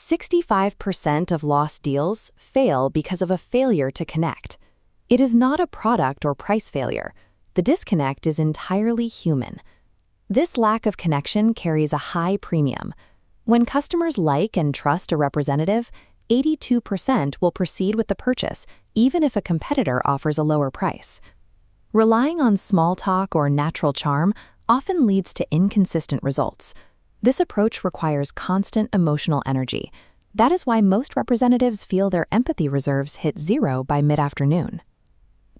65% of lost deals fail because of a failure to connect. It is not a product or price failure. The disconnect is entirely human. This lack of connection carries a high premium. When customers like and trust a representative, 82% will proceed with the purchase, even if a competitor offers a lower price. Relying on small talk or natural charm often leads to inconsistent results. This approach requires constant emotional energy. That is why most representatives feel their empathy reserves hit zero by mid-afternoon.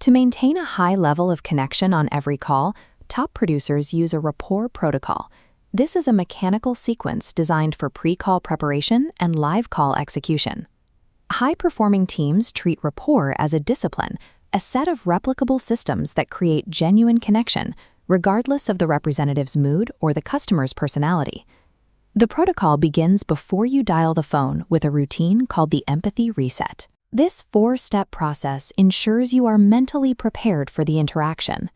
To maintain a high level of connection on every call, top producers use a rapport protocol. This is a mechanical sequence designed for pre-call preparation and live call execution. High-performing teams treat rapport as a discipline, a set of replicable systems that create genuine connection, regardless of the representative's mood or the customer's personality. The protocol begins before you dial the phone with a routine called the empathy reset. This 4-step process ensures you are mentally prepared for the interaction.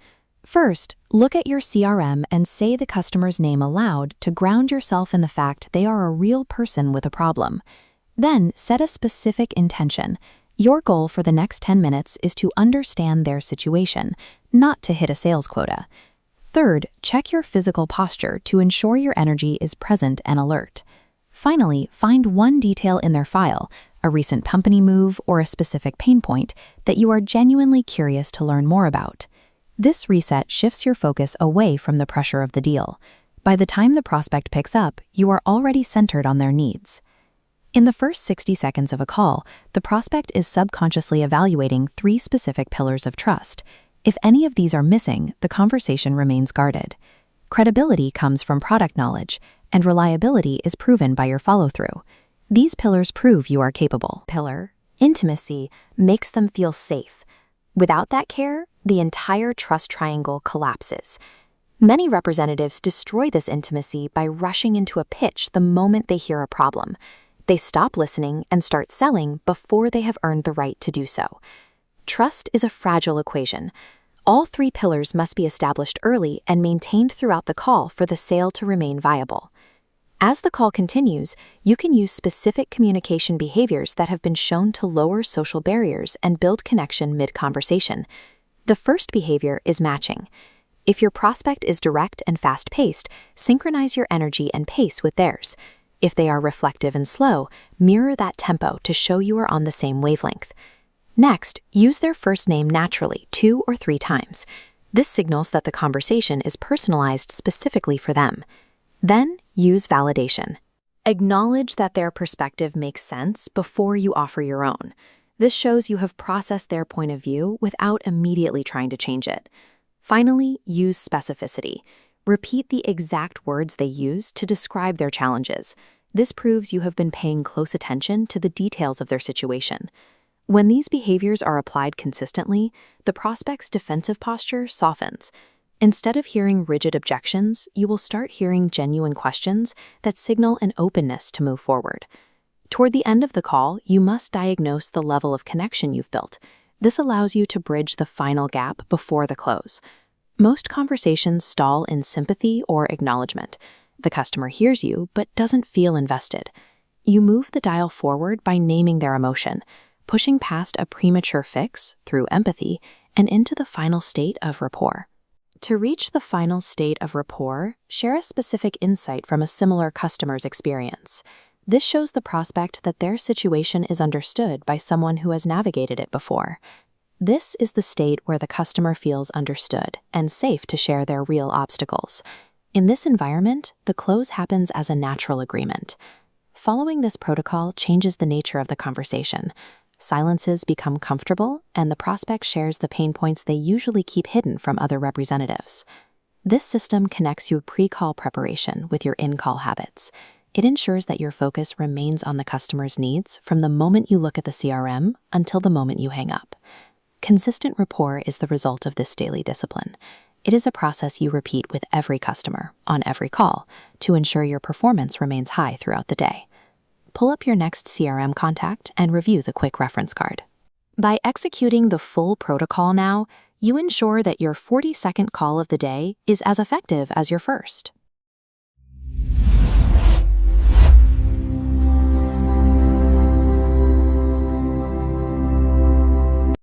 First, look at your CRM and say the customer's name aloud to ground yourself in the fact they are a real person with a problem. Then, set a specific intention. Your goal for the next 10 minutes is to understand their situation, not to hit a sales quota. Third, check your physical posture to ensure your energy is present and alert. Finally, find one detail in their file, a recent company move or a specific pain point, that you are genuinely curious to learn more about. This reset shifts your focus away from the pressure of the deal. By the time the prospect picks up, you are already centered on their needs. In the first 60 seconds of a call, the prospect is subconsciously evaluating 3 specific pillars of trust. If any of these are missing, the conversation remains guarded. Credibility comes from product knowledge, and reliability is proven by your follow-through. These pillars prove you are capable. Pillar, intimacy, makes them feel safe. Without that care, the entire trust triangle collapses. Many representatives destroy this intimacy by rushing into a pitch the moment they hear a problem. They stop listening and start selling before they have earned the right to do so. Trust is a fragile equation. All 3 pillars must be established early and maintained throughout the call for the sale to remain viable. As the call continues, you can use specific communication behaviors that have been shown to lower social barriers and build connection mid-conversation. The first behavior is matching. If your prospect is direct and fast-paced, synchronize your energy and pace with theirs. If they are reflective and slow, mirror that tempo to show you are on the same wavelength. Next, use their first name naturally 2 or 3 times. This signals that the conversation is personalized specifically for them. Then, use validation. Acknowledge that their perspective makes sense before you offer your own. This shows you have processed their point of view without immediately trying to change it. Finally, use specificity. Repeat the exact words they use to describe their challenges. This proves you have been paying close attention to the details of their situation. When these behaviors are applied consistently, the prospect's defensive posture softens. Instead of hearing rigid objections, you will start hearing genuine questions that signal an openness to move forward. Toward the end of the call, you must diagnose the level of connection you've built. This allows you to bridge the final gap before the close. Most conversations stall in sympathy or acknowledgement. The customer hears you but doesn't feel invested. You move the dial forward by naming their emotion, pushing past a premature fix through empathy and into the final state of rapport. To reach the final state of rapport, share a specific insight from a similar customer's experience. This shows the prospect that their situation is understood by someone who has navigated it before. This is the state where the customer feels understood and safe to share their real obstacles. In this environment, the close happens as a natural agreement. Following this protocol changes the nature of the conversation. Silences become comfortable, and the prospect shares the pain points they usually keep hidden from other representatives. This system connects your pre-call preparation with your in-call habits. It ensures that your focus remains on the customer's needs from the moment you look at the CRM until the moment you hang up. Consistent rapport is the result of this daily discipline. It is a process you repeat with every customer, on every call, to ensure your performance remains high throughout the day. Pull up your next CRM contact and review the quick reference card. By executing the full protocol now, you ensure that your 40-second call of the day is as effective as your first.